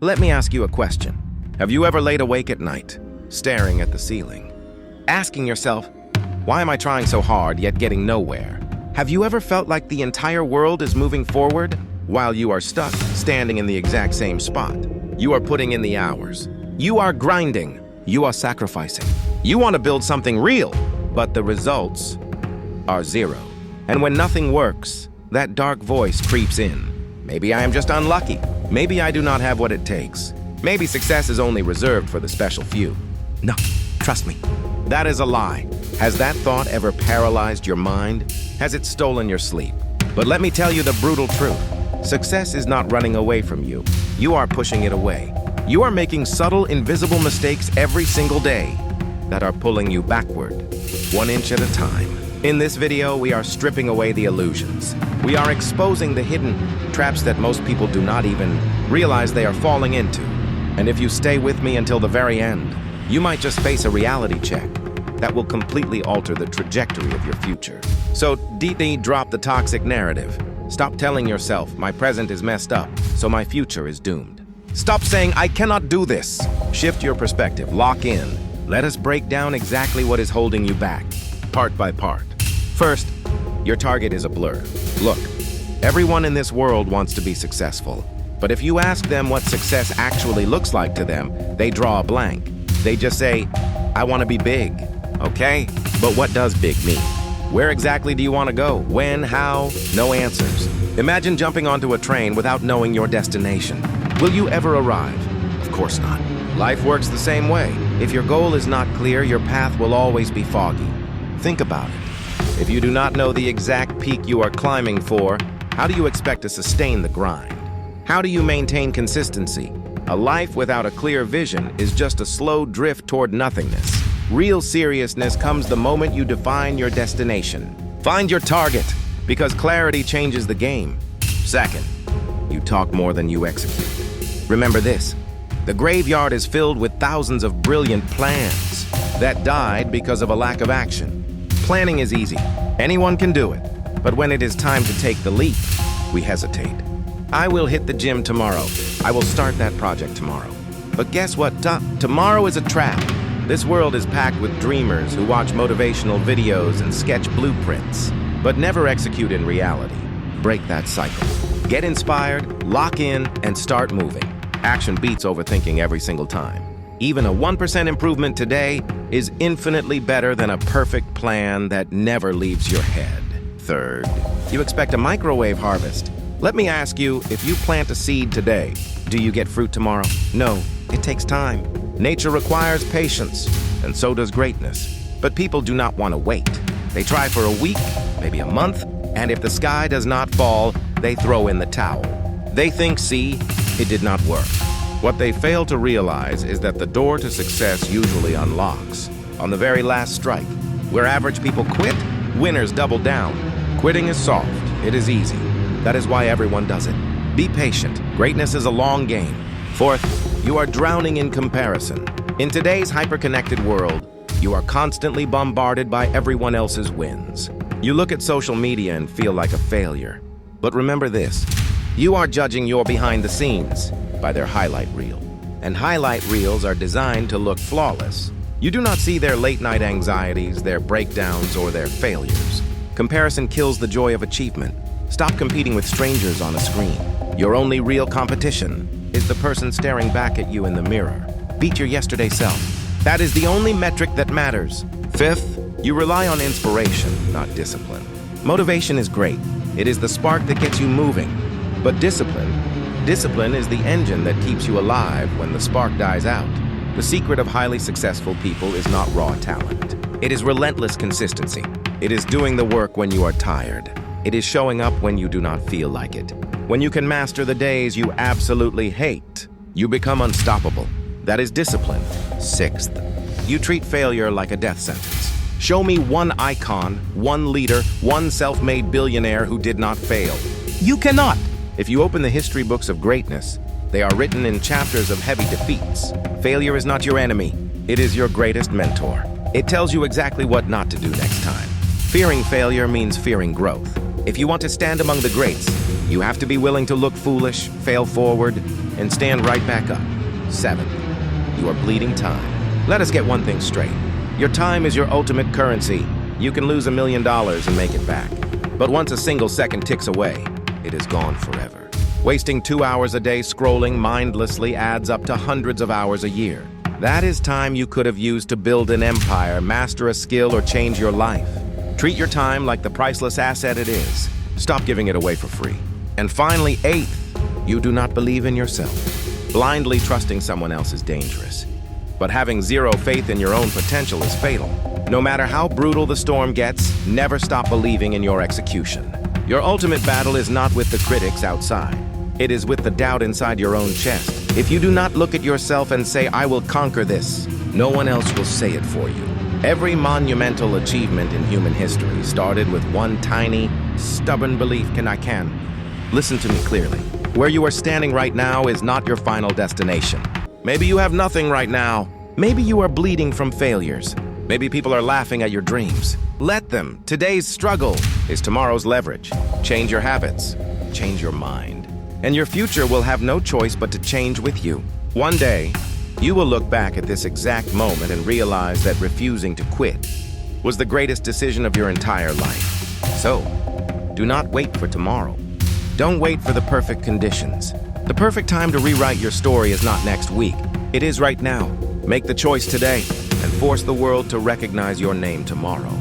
Let me ask you a question. Have you ever laid awake at night, staring at the ceiling, asking yourself, why am I trying so hard yet getting nowhere? Have you ever felt like the entire world is moving forward while you are stuck standing in the exact same spot? You are putting in the hours. You are grinding. You are sacrificing. You want to build something real, but the results are zero. And when nothing works, that dark voice creeps in. Maybe I am just unlucky. Maybe I do not have what it takes. Maybe success is only reserved for the special few. No, trust me, that is a lie. Has that thought ever paralyzed your mind? Has it stolen your sleep? But let me tell you the brutal truth. Success is not running away from you. You are pushing it away. You are making subtle, invisible mistakes every single day that are pulling you backward, 1 inch at a time. In this video, we are stripping away the illusions. We are exposing the hidden traps that most people do not even realize they are falling into. And if you stay with me until the very end, you might just face a reality check that will completely alter the trajectory of your future. So drop the toxic narrative. Stop telling yourself, my present is messed up, so my future is doomed. Stop saying, I cannot do this. Shift your perspective, lock in. Let us break down exactly what is holding you back, part by part. First, your target is a blur. Look, everyone in this world wants to be successful. But if you ask them what success actually looks like to them, they draw a blank. They just say, I want to be big. Okay, but what does big mean? Where exactly do you want to go? When? How? No answers. Imagine jumping onto a train without knowing your destination. Will you ever arrive? Of course not. Life works the same way. If your goal is not clear, your path will always be foggy. Think about it. If you do not know the exact peak you are climbing for, how do you expect to sustain the grind? How do you maintain consistency? A life without a clear vision is just a slow drift toward nothingness. Real seriousness comes the moment you define your destination. Find your target, because clarity changes the game. Second, you talk more than you execute. Remember this, the graveyard is filled with thousands of brilliant plans that died because of a lack of action. Planning is easy. Anyone can do it. But when it is time to take the leap, we hesitate. I will hit the gym tomorrow. I will start that project tomorrow. But guess what? Tomorrow is a trap. This world is packed with dreamers who watch motivational videos and sketch blueprints, but never execute in reality. Break that cycle. Get inspired, lock in, and start moving. Action beats overthinking every single time. Even a 1% improvement today is infinitely better than a perfect plan that never leaves your head. Third, you expect a microwave harvest. Let me ask you, if you plant a seed today, do you get fruit tomorrow? No, it takes time. Nature requires patience, and so does greatness. But people do not want to wait. They try for a week, maybe a month, and if the sky does not fall, they throw in the towel. They think, see, it did not work. What they fail to realize is that the door to success usually unlocks on the very last strike. Where average people quit, winners double down. Quitting is soft, it is easy. That is why everyone does it. Be patient. Greatness is a long game. Fourth, you are drowning in comparison. In today's hyper-connected world, you are constantly bombarded by everyone else's wins. You look at social media and feel like a failure. But remember this, you are judging your behind the scenes by their highlight reel. And highlight reels are designed to look flawless. You do not see their late-night anxieties, their breakdowns, or their failures. Comparison kills the joy of achievement. Stop competing with strangers on a screen. Your only real competition is the person staring back at you in the mirror. Beat your yesterday self. That is the only metric that matters. Fifth, you rely on inspiration, not discipline. Motivation is great. It is the spark that gets you moving. But discipline is the engine that keeps you alive when the spark dies out. The secret of highly successful people is not raw talent. It is relentless consistency. It is doing the work when you are tired. It is showing up when you do not feel like it. When you can master the days you absolutely hate, you become unstoppable. That is discipline. Sixth, you treat failure like a death sentence. Show me one icon, one leader, one self-made billionaire who did not fail. You cannot. If you open the history books of greatness, they are written in chapters of heavy defeats. Failure is not your enemy. It is your greatest mentor. It tells you exactly what not to do next time. Fearing failure means fearing growth. If you want to stand among the greats, You have to be willing to look foolish, fail forward, and stand right back up. 7. You are bleeding time. Let us get one thing straight. Your time is your ultimate currency. You can lose $1 million and make it back. But once a single second ticks away, it is gone forever. Wasting 2 hours a day scrolling mindlessly adds up to hundreds of hours a year. That is time you could have used to build an empire, master a skill, or change your life. Treat your time like the priceless asset it is. Stop giving it away for free. And finally, 8, you do not believe in yourself. Blindly trusting someone else is dangerous. But having zero faith in your own potential is fatal. No matter how brutal the storm gets, never stop believing in your execution. Your ultimate battle is not with the critics outside. It is with the doubt inside your own chest. If you do not look at yourself and say, "I will conquer this," no one else will say it for you. Every monumental achievement in human history started with one tiny, stubborn belief, I can. Listen to me clearly. Where you are standing right now is not your final destination. Maybe you have nothing right now. Maybe you are bleeding from failures. Maybe people are laughing at your dreams. Let them. Today's struggle is tomorrow's leverage. Change your habits. Change your mind. And your future will have no choice but to change with you. One day, you will look back at this exact moment and realize that refusing to quit was the greatest decision of your entire life. So, do not wait for tomorrow. Don't wait for the perfect conditions. The perfect time to rewrite your story is not next week. It is right now. Make the choice today and force the world to recognize your name tomorrow.